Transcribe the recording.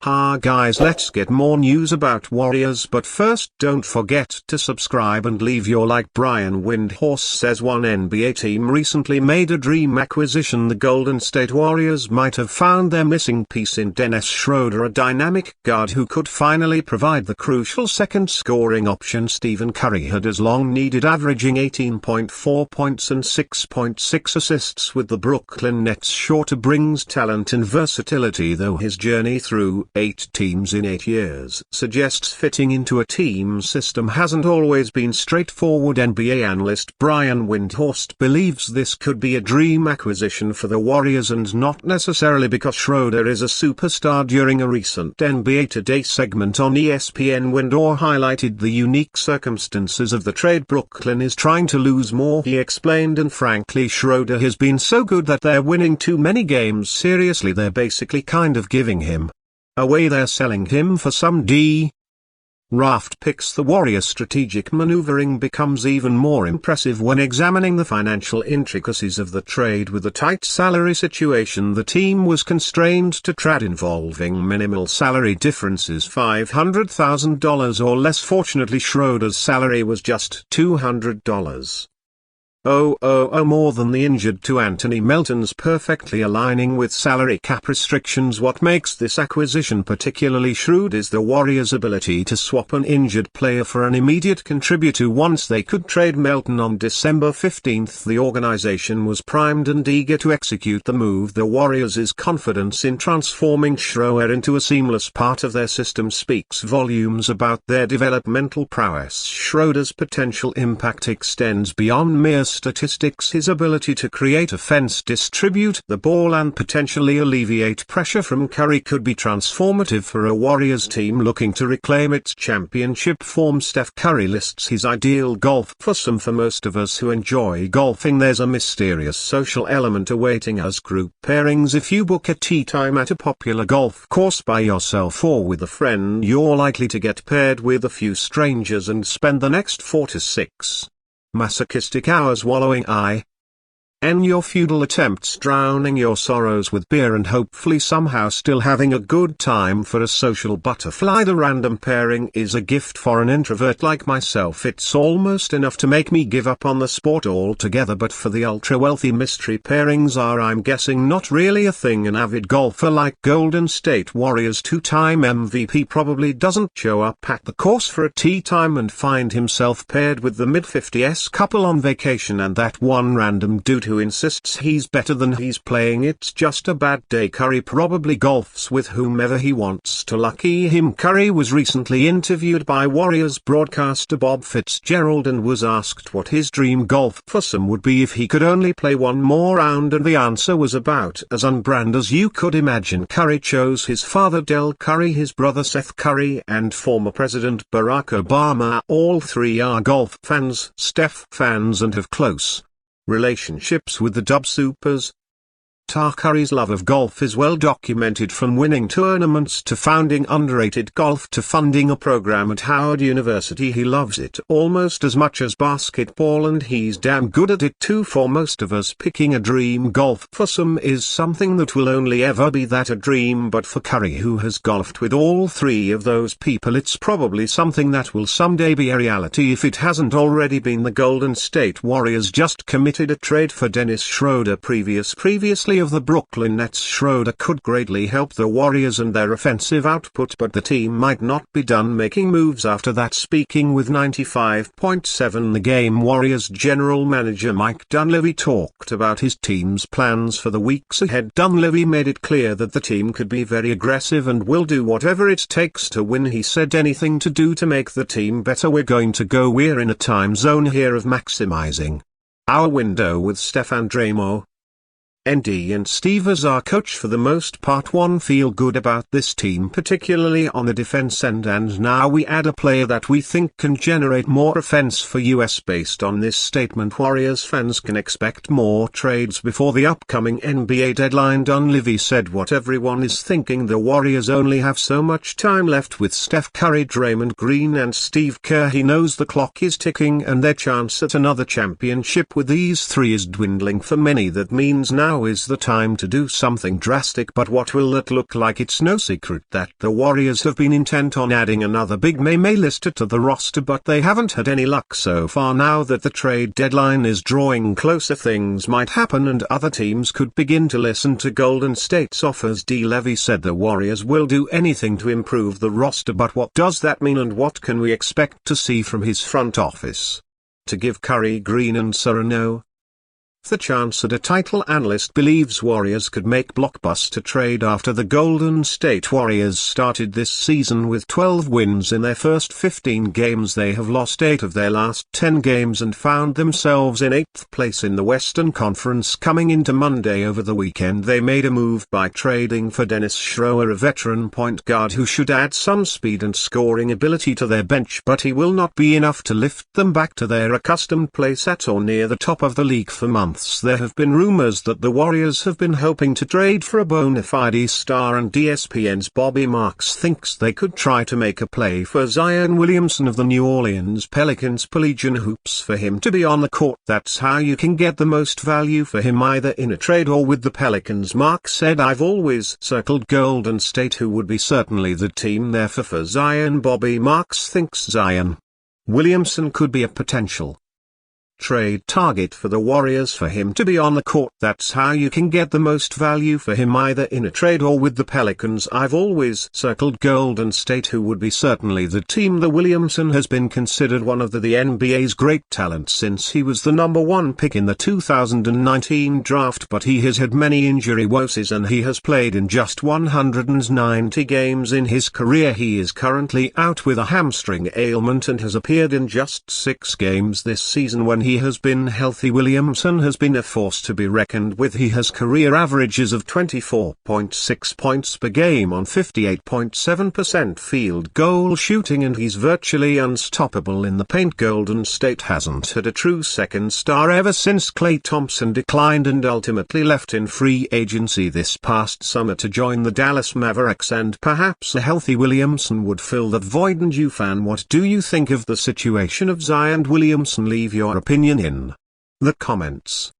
Ha guys, let's get more news about Warriors, but first don't forget to subscribe and leave your like. Brian Windhorse says one NBA team recently made a dream acquisition. The Golden State Warriors might have found their missing piece in Dennis Schroder, a dynamic guard who could finally provide the crucial second scoring option Stephen Curry had as long needed, averaging 18.4 points and 6.6 assists with the Brooklyn Nets. Schroder brings talent and versatility, though his journey through 8 teams in 8 years suggests fitting into a team system hasn't always been straightforward. NBA analyst Brian Windhorst believes this could be a dream acquisition for the Warriors, and not necessarily because Schroder is a superstar. During a recent NBA Today segment on ESPN, Windhorst highlighted the unique circumstances of the trade. Brooklyn is trying to lose more, he explained, and frankly Schroder has been so good that they're winning too many games. Seriously, they're basically kind of giving him away. They're selling him for some draft picks. The Warriors' strategic maneuvering becomes even more impressive when examining the financial intricacies of the trade. With a tight salary situation the team was constrained to trade involving minimal salary differences, $500,000 or less. Fortunately, Schroder's salary was just $200. More than the injured to Anthony Melton's, perfectly aligning with salary cap restrictions. What makes this acquisition particularly shrewd is the Warriors' ability to swap an injured player for an immediate contributor once they could trade Melton. On December 15, the organization was primed and eager to execute the move. The Warriors' confidence in transforming Schroder into a seamless part of their system speaks volumes about their developmental prowess. Schroder's potential impact extends beyond mere statistics. His ability to create offense, distribute the ball and potentially alleviate pressure from Curry could be transformative for a Warriors team looking to reclaim its championship form. Steph Curry lists his ideal golf foursome. For most of us who enjoy golfing, there's a mysterious social element awaiting us: group pairings. If you book a tee time at a popular golf course by yourself or with a friend, you're likely to get paired with a few strangers and spend the next 4 to 6 masochistic hours wallowing in your futile attempts, drowning your sorrows with beer and hopefully somehow still having a good time. For a social butterfly, the random pairing is a gift. For an introvert like myself, it's almost enough to make me give up on the sport altogether. But for the ultra-wealthy, mystery pairings are, I'm guessing, not really a thing. An avid golfer like Golden State Warriors two-time MVP probably doesn't show up at the course for a tee time and find himself paired with the mid-50s couple on vacation and that one random dude who insists he's better than he's playing. It's just a bad day. Curry probably golfs with whomever he wants to. Lucky him. Curry was recently interviewed by Warriors broadcaster Bob Fitzgerald and was asked what his dream golf foursome would be if he could only play one more round, and the answer was about as unbrand as you could imagine. Curry chose his father Del Curry, his brother Seth Curry, and former President Barack Obama. All three are golf fans, Steph fans, and have close relationships with the Dub Supers. Curry's love of golf is well documented, from winning tournaments to founding underrated golf to funding a program at Howard University. He loves it almost as much as basketball, and he's damn good at it too. For most of us, picking a dream golf foursome is something that will only ever be that, a dream, but for Curry, who has golfed with all three of those people, it's probably something that will someday be a reality if it hasn't already been. The Golden State Warriors just committed a trade for Dennis Schroder, previously of the Brooklyn Nets. Schroder could greatly help the Warriors and their offensive output, but the team might not be done making moves after that. Speaking with 95.7 The Game, Warriors general manager Mike Dunleavy talked about his team's plans for the weeks ahead. Dunleavy made it clear that the team could be very aggressive and will do whatever it takes to win. He said, anything to do to make the team better, we're going to go. We're in a time zone here of maximizing our window with Steph and Draymond, ND and Steve as our coach for the most part. One feel good about this team, particularly on the defense end, and now we add a player that we think can generate more offense for us. Based on this statement, Warriors fans can expect more trades before the upcoming NBA deadline. Dunleavy said what everyone is thinking: the Warriors only have so much time left with Steph Curry, Draymond Green and Steve Kerr. He knows the clock is ticking and their chance at another championship with these three is dwindling for many. That means now now is the time to do something drastic, but what will that look like? It's no secret that the Warriors have been intent on adding another big May lister to the roster, but they haven't had any luck so far. Now that the trade deadline is drawing closer, things might happen and other teams could begin to listen to Golden State's offers. D. Levy said the Warriors will do anything to improve the roster, but what does that mean and what can we expect to see from his front office? To give Curry, Green and Serrano the chance at a title, analyst believes Warriors could make blockbuster trade after the Golden State Warriors started this season with 12 wins in their first 15 games. They have lost 8 of their last 10 games and found themselves in 8th place in the Western Conference. Coming into Monday over the weekend, they made a move by trading for Dennis Schroder, a veteran point guard who should add some speed and scoring ability to their bench, but he will not be enough to lift them back to their accustomed place at or near the top of the league for months. There have been rumors that the Warriors have been hoping to trade for a bona fide star, and ESPN's Bobby Marks thinks they could try to make a play for Zion Williamson of the New Orleans Pelicans. Pelican hoops for him to be on the court. That's how you can get the most value for him, either in a trade or with the Pelicans. Marks said, I've always circled Golden State, who would be certainly the team there for Zion. Bobby Marks thinks Zion Williamson could be a potential trade target for the Warriors for him to be on the court. That's how you can get the most value for him, either in a trade or with the Pelicans. I've always circled Golden State, who would be certainly the team. The Williamson has been considered one of the NBA's great talents since he was the #1 pick in the 2019 draft, but he has had many injury woes and he has played in just 190 games in his career. He is currently out with a hamstring ailment and has appeared in just 6 games this season when he has been healthy. Williamson has been a force to be reckoned with. He has career averages of 24.6 points per game on 58.7% field goal shooting, and he's virtually unstoppable in the paint. Golden State hasn't had a true second star ever since Klay Thompson declined and ultimately left in free agency this past summer to join the Dallas Mavericks, and perhaps a healthy Williamson would fill that void. And you fan, what do you think of the situation of Zion Williamson? Leave your opinion in the comments.